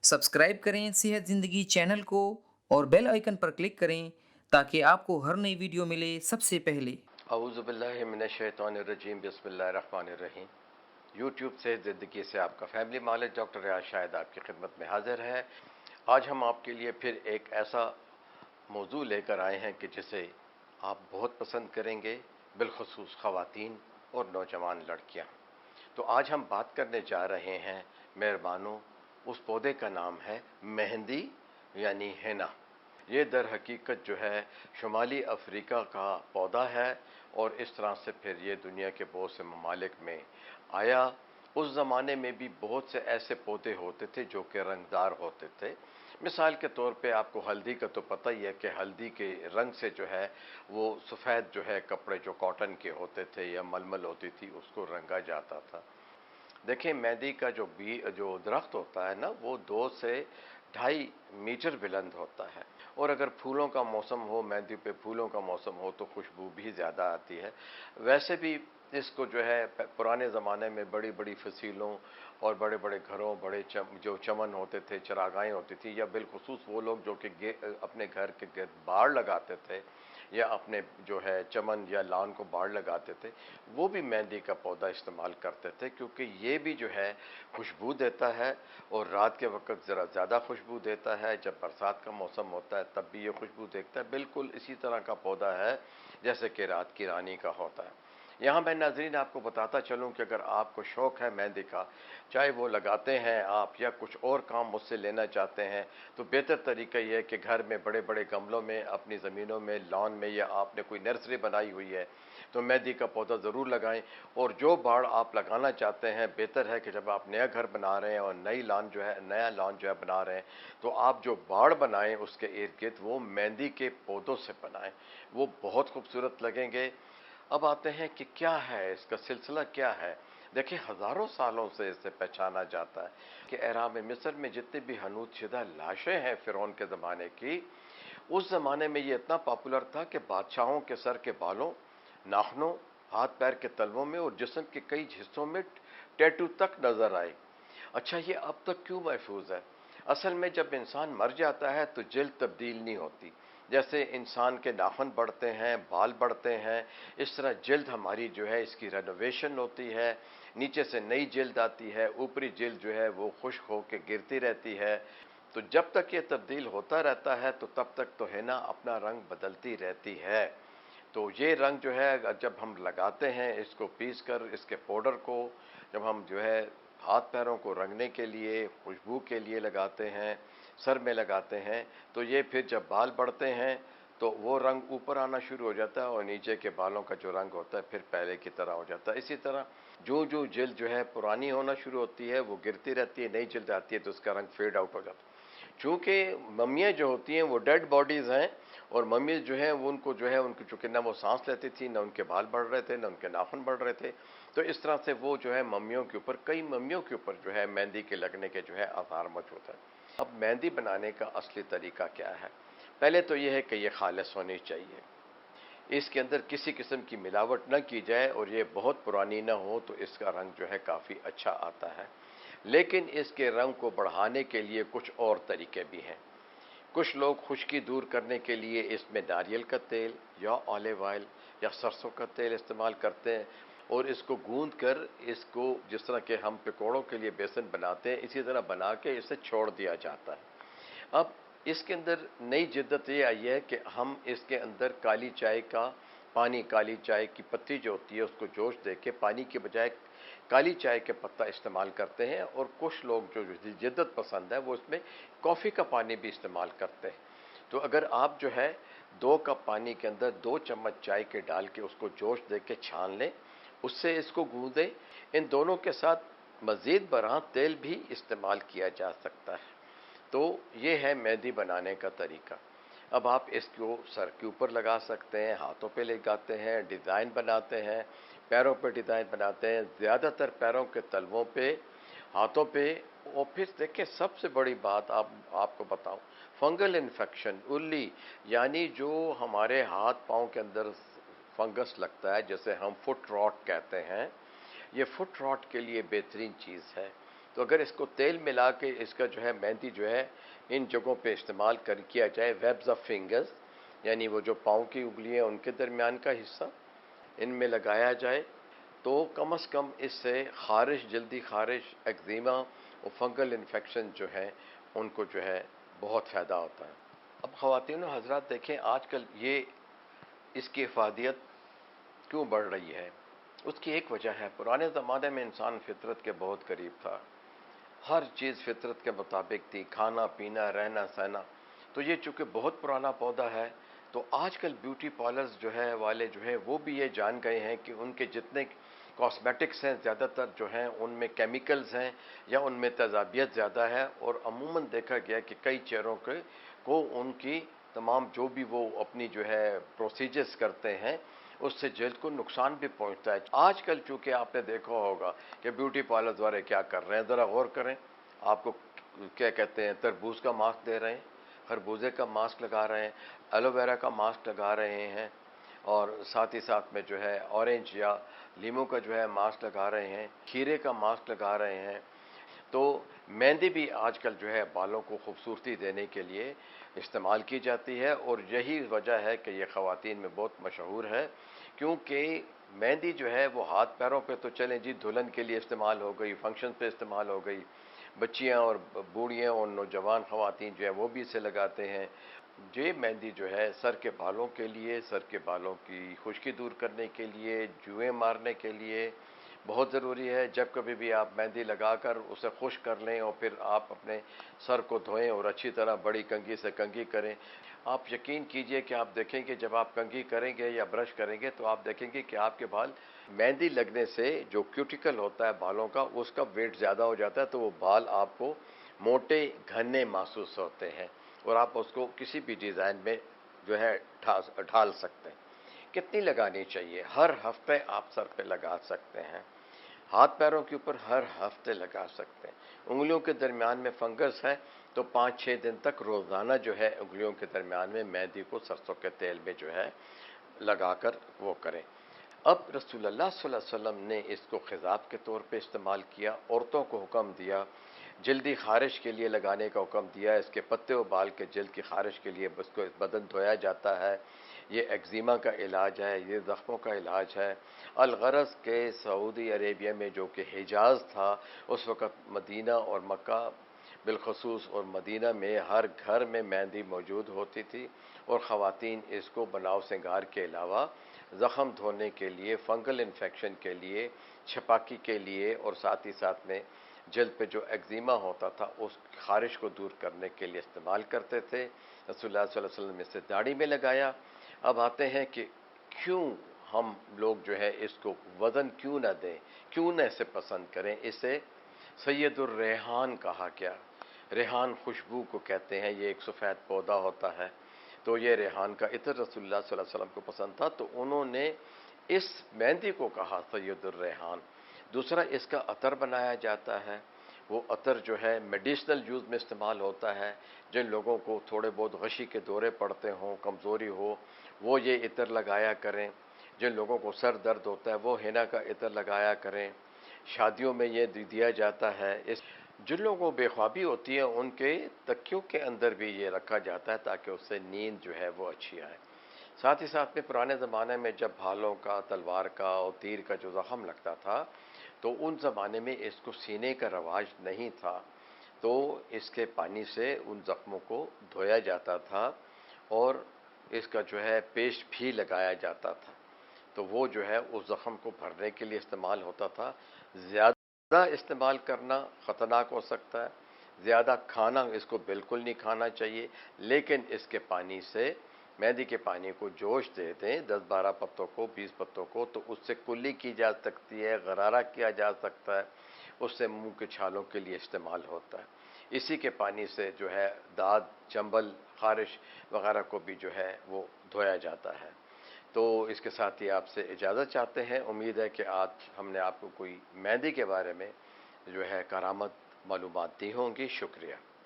Subscribe करें सेहत ज़िंदगी चैनल को और बेल आइकन पर क्लिक करें ताकि आपको हर नई वीडियो मिले सबसे पहले। औज़ुबिल्लाहि मिनश्शैतानिर्रजीम बिस्मिल्लाहिर्रहमानिर्रहीम। यूट्यूब से ज़िंदगी से आपका फैमिली मालिक डॉक्टर रियाज शाहिद आपकी खिदमत में हाजिर है। आज हम आपके लिए फिर एक ऐसा मौजू लेकर आए हैं कि जिसे आप बहुत पसंद करेंगे, बिलखुसूस ख़वातीन और नौजवान लड़कियां। तो आज हम बात करने जा रहे हैं मेहरबानों, उस पौधे का नाम है मेहंदी यानी हेना। ये दर हकीकत जो है शुमाली अफ्रीका का पौधा है और इस तरह से फिर ये दुनिया के बहुत से ममालिक में आया। उस ज़माने में भी बहुत से ऐसे पौधे होते थे जो कि रंगदार होते थे। मिसाल के तौर पे आपको हल्दी का तो पता ही है कि हल्दी के रंग से जो है वो सफ़ेद जो है कपड़े जो कॉटन के होते थे या मलमल होती थी उसको रंगा जाता था। देखिए, मेहंदी का जो दरख्त होता है ना, वो 2 से 2.5 मीटर बुलंद होता है और अगर फूलों का मौसम हो, मेहंदी पे फूलों का मौसम हो तो खुशबू भी ज़्यादा आती है। वैसे भी इसको जो है पुराने ज़माने में बड़ी बड़ी फसीलों और बड़े बड़े घरों, जो चमन होते थे, चरागाहें होती थी, या बिलखुसूस वो लोग जो कि अपने घर के गिर्द बाड़ लगाते थे या अपने जो है चमन या लॉन को बाड़ लगाते थे, वो भी मेहंदी का पौधा इस्तेमाल करते थे, क्योंकि ये भी जो है खुशबू देता है और रात के वक्त ज़रा ज़्यादा खुशबू देता है। जब बरसात का मौसम होता है तब भी ये खुशबू देता है। बिल्कुल इसी तरह का पौधा है जैसे कि रात की रानी का होता है। यहाँ मैं नाज़रीन आपको बताता चलूँ कि अगर आपको शौक़ है मेहंदी का, चाहे वो लगाते हैं आप या कुछ और काम मुझसे लेना चाहते हैं, तो बेहतर तरीका ये है कि घर में बड़े बड़े गमलों में, अपनी ज़मीनों में, लॉन में, या आपने कोई नर्सरी बनाई हुई है तो मेहंदी का पौधा ज़रूर लगाएं। और जो बाड़ आप लगाना चाहते हैं, बेहतर है कि जब आप नया घर बना रहे हैं और नया लॉन जो है बना रहे हैं, तो आप जो बाड़ बनाएं उसके इर्द गिर्द वो मेहंदी के पौधों से बनाएं, वो बहुत खूबसूरत लगेंगे। अब आते हैं कि क्या है इसका सिलसिला क्या है। देखिए, हज़ारों सालों से इसे पहचाना जाता है कि एहराम मिस्र में जितनी भी हनूत शुदा लाशें हैं फ़िरौन के ज़माने की, उस ज़माने में ये इतना पॉपुलर था कि बादशाहों के सर के बालों, नाखनों, हाथ पैर के तलवों में और जिस्म के कई हिस्सों में टैटू तक नज़र आए। अच्छा, ये अब तक क्यों महफूज है? असल में जब इंसान मर जाता है तो जिल्द तब्दील नहीं होती। जैसे इंसान के नाखून बढ़ते हैं, बाल बढ़ते हैं, इस तरह जिल्द हमारी जो है इसकी रेनोवेशन होती है, नीचे से नई जिल्द आती है, ऊपरी जिल्द जो है वो खुश्क होकर गिरती रहती है। तो जब तक ये तब्दील होता रहता है तो तब तक तो है ना अपना रंग बदलती रहती है। तो ये रंग जो है जब हम लगाते हैं, इसको पीस कर इसके पाउडर को जब हम जो है हाथ पैरों को रंगने के लिए, खुशबू के लिए लगाते हैं, सर में लगाते हैं, तो ये फिर जब बाल बढ़ते हैं तो वो रंग ऊपर आना शुरू हो जाता है और नीचे के बालों का जो रंग होता है फिर पहले की तरह हो जाता है। इसी तरह जो जो जिल्द जो है पुरानी होना शुरू होती है वो गिरती रहती है, नई जिल्द आती है तो उसका रंग फेड आउट हो जाता है। चूँकि मम्मियाँ जो होती हैं वो डेड बॉडीज़ हैं और मम्मीज़ जो हैं वो उनको जो है उनकी चूँकि ना वो सांस लेती थी, ना उनके बाल बढ़ रहे थे, ना उनके नाखून बढ़ रहे थे, तो इस तरह से वो जो है कई मम्मियों के ऊपर जो है मेहंदी के लगने के जो है आसार मौजूद है। अब मेहंदी बनाने का असली तरीका क्या है? पहले तो ये है कि ये खालिस होनी चाहिए, इसके अंदर किसी किस्म की मिलावट न की जाए और ये बहुत पुरानी ना हो तो इसका रंग जो है काफ़ी अच्छा आता है। लेकिन इसके रंग को बढ़ाने के लिए कुछ और तरीके भी हैं। कुछ लोग खुश्की दूर करने के लिए इसमें नारियल का तेल या ऑलिव ऑयल या सरसों का तेल इस्तेमाल करते हैं और इसको गूंद कर इसको जिस तरह के हम पकौड़ों के लिए बेसन बनाते हैं इसी तरह बना के इसे छोड़ दिया जाता है। अब इसके अंदर नई जिद्दत ये आई है कि हम इसके अंदर काली चाय की पत्ती जो होती है उसको जोश दे के पानी के बजाय काली चाय के पत्ता इस्तेमाल करते हैं, और कुछ लोग जो जिद्दत पसंद है वो इसमें कॉफ़ी का पानी भी इस्तेमाल करते हैं। तो अगर आप जो है 2 कप पानी के अंदर 2 चम्मच चाय के डाल के उसको जोश दे के छान लें, उससे इसको गूंदें। इन दोनों के साथ मज़ीद बरआं तेल भी इस्तेमाल किया जा सकता है। तो ये है मेहंदी बनाने का तरीका। अब आप इसको सर के ऊपर लगा सकते हैं, हाथों पे लगाते हैं, डिज़ाइन बनाते हैं, पैरों पे डिज़ाइन बनाते हैं, ज़्यादातर पैरों के तलवों पे, हाथों पे। और फिर देखिए, सबसे बड़ी बात आपको बताऊं, फंगल इन्फेक्शन, उल्ली, यानी जो हमारे हाथ पाँव के अंदर फंगस लगता है, जैसे हम फुट रॉट कहते हैं, ये फुट रॉट के लिए बेहतरीन चीज़ है। تو اگر اس کو تیل ملا کے اس کا جو ہے مہندی جو ہے ان جگہوں پہ استعمال کیا جائے، ویبز آف فنگرز، یعنی وہ جو پاؤں کی انگلیاں ان کے درمیان کا حصہ ان میں لگایا جائے، تو کم از کم اس سے خارش، جلدی خارش، ایگزیما اور فنگل انفیکشن جو ہیں ان کو جو ہے بہت فائدہ ہوتا ہے۔ اب خواتین و حضرات دیکھیں، آج کل یہ اس کی افادیت کیوں بڑھ رہی ہے؟ اس کی ایک وجہ ہے، پرانے زمانے میں انسان فطرت کے بہت قریب تھا، ہر چیز فطرت کے مطابق تھی، کھانا پینا رہنا سہنا، تو یہ چونکہ بہت پرانا پودا ہے، تو آج کل بیوٹی پارلرز جو ہے والے جو ہیں وہ بھی یہ جان گئے ہیں کہ ان کے جتنے کاسمیٹکس ہیں زیادہ تر جو ہیں ان میں کیمیکلز ہیں یا ان میں تیزابیت زیادہ ہے، اور عموماً دیکھا گیا کہ کئی چہروں کو ان کی تمام جو بھی وہ اپنی جو ہے پروسیجرز کرتے ہیں اس سے جلد کو نقصان بھی پہنچتا ہے۔ آج کل چونکہ آپ نے دیکھا ہوگا کہ بیوٹی پارلرز والے کیا کر رہے ہیں، ذرا غور کریں، آپ کو کیا کہتے ہیں، تربوز کا ماسک دے رہے ہیں، خربوزے کا ماسک لگا رہے ہیں، ایلو ویرا کا ماسک لگا رہے ہیں، اور ساتھ ہی ساتھ میں جو ہے اورنج یا لیمو کا جو ہے ماسک لگا رہے ہیں، کھیرے کا ماسک لگا رہے ہیں۔ تو مہندی بھی آج کل جو ہے بالوں کو خوبصورتی دینے کے لیے استعمال کی جاتی ہے، اور یہی وجہ ہے کہ یہ خواتین میں بہت مشہور ہے، کیونکہ مہندی جو ہے وہ ہاتھ پیروں پہ تو چلیں جی دلہن کے لیے استعمال ہو گئی، فنکشن پہ استعمال ہو گئی، بچیاں اور بوڑھیاں اور نوجوان خواتین جو ہے وہ بھی اسے لگاتے ہیں۔ یہ مہندی جو ہے سر کے بالوں کے لیے، سر کے بالوں کی خشکی دور کرنے کے لیے، جوئیں مارنے کے لیے بہت ضروری ہے۔ جب کبھی بھی آپ مہندی لگا کر اسے خشک کر لیں اور پھر آپ اپنے سر کو دھوئیں اور اچھی طرح بڑی کنگھی سے کنگھی کریں، آپ یقین کیجئے کہ آپ دیکھیں کہ جب آپ کنگھی کریں گے یا برش کریں گے تو آپ دیکھیں گے کہ آپ کے بال مہندی لگنے سے جو کیوٹیکل ہوتا ہے بالوں کا اس کا ویٹ زیادہ ہو جاتا ہے، تو وہ بال آپ کو موٹے گھنے محسوس ہوتے ہیں، اور آپ اس کو کسی بھی ڈیزائن میں جو ہے ڈھال سکتے ہیں۔ کتنی لگانی چاہیے؟ ہر ہفتے آپ سر پہ لگا سکتے ہیں، ہاتھ پیروں کے اوپر ہر ہفتے لگا سکتے ہیں۔ انگلیوں کے درمیان میں فنگس ہے تو 5-6 دن تک روزانہ جو ہے انگلیوں کے درمیان میں مہندی کو سرسوں کے تیل میں جو ہے لگا کر وہ کریں۔ اب رسول اللہ صلی اللہ علیہ وسلم نے اس کو خضاب کے طور پہ استعمال کیا، عورتوں کو حکم دیا، جلدی خارش کے لیے لگانے کا حکم دیا، اس کے پتے ابال کے جلد کی خارش کے لیے اس کو بدن دھویا جاتا ہے، یہ ایگزیما کا علاج ہے، یہ زخموں کا علاج ہے۔ الغرض کے سعودی عربیہ میں جو کہ حجاز تھا اس وقت، مدینہ اور مکہ بالخصوص اور مدینہ میں ہر گھر میں مہندی موجود ہوتی تھی، اور خواتین اس کو بناؤ سنگار کے علاوہ زخم دھونے کے لیے، فنگل انفیکشن کے لیے، چھپاکی کے لیے، اور ساتھ ہی ساتھ میں جلد پہ جو ایگزیما ہوتا تھا اس خارش کو دور کرنے کے لیے استعمال کرتے تھے۔ رسول اللہ صلی اللہ علیہ وسلم نے اسے داڑھی میں لگایا۔ اب آتے ہیں کہ کیوں ہم لوگ جو ہے اس کو وزن کیوں نہ دیں، کیوں نہ اسے پسند کریں؟ اسے سید الریحان کہا گیا۔ ریحان خوشبو کو کہتے ہیں، یہ ایک سفید پودا ہوتا ہے، تو یہ ریحان کا عطر رسول اللہ صلی اللہ علیہ وسلم کو پسند تھا، تو انہوں نے اس مہندی کو کہا سید الریحان۔ دوسرا، اس کا عطر بنایا جاتا ہے، وہ عطر جو ہے میڈیسنل یوز میں استعمال ہوتا ہے۔ جن لوگوں کو تھوڑے بہت غشی کے دورے پڑتے ہوں، کمزوری ہو، وہ یہ عطر لگایا کریں۔ جن لوگوں کو سر درد ہوتا ہے وہ ہینا کا عطر لگایا کریں۔ شادیوں میں یہ دیا جاتا ہے۔ جن لوگوں کو بے خوابی ہوتی ہے ان کے تکیوں کے اندر بھی یہ رکھا جاتا ہے تاکہ اس سے نیند جو ہے وہ اچھی آئے۔ ساتھ ہی ساتھ میں پرانے زمانے میں جب بھالوں کا، تلوار کا اور تیر کا جو زخم لگتا تھا تو ان زمانے میں اس کو سینے کا رواج نہیں تھا، تو اس کے پانی سے ان زخموں کو دھویا جاتا تھا، اور اس کا جو ہے پیسٹ بھی لگایا جاتا تھا، تو وہ جو ہے اس زخم کو بھرنے کے لیے استعمال ہوتا تھا۔ زیادہ استعمال کرنا خطرناک ہو سکتا ہے، زیادہ کھانا اس کو بالکل نہیں کھانا چاہیے، لیکن اس کے پانی سے، مہندی کے پانی کو جوش دے دیں 10-12 پتوں کو، 20 پتوں کو، تو اس سے کلی کی جا سکتی ہے، غرارہ کیا جا سکتا ہے، اس سے منہ کے چھالوں کے لیے استعمال ہوتا ہے۔ اسی کے پانی سے جو ہے داد، چنبل، خارش وغیرہ کو بھی جو ہے وہ دھویا جاتا ہے۔ تو اس کے ساتھ ہی آپ سے اجازت چاہتے ہیں۔ امید ہے کہ آج ہم نے آپ کو کوئی مہندی کے بارے میں جو ہے کارآمد معلومات دی ہوں گی۔ شکریہ۔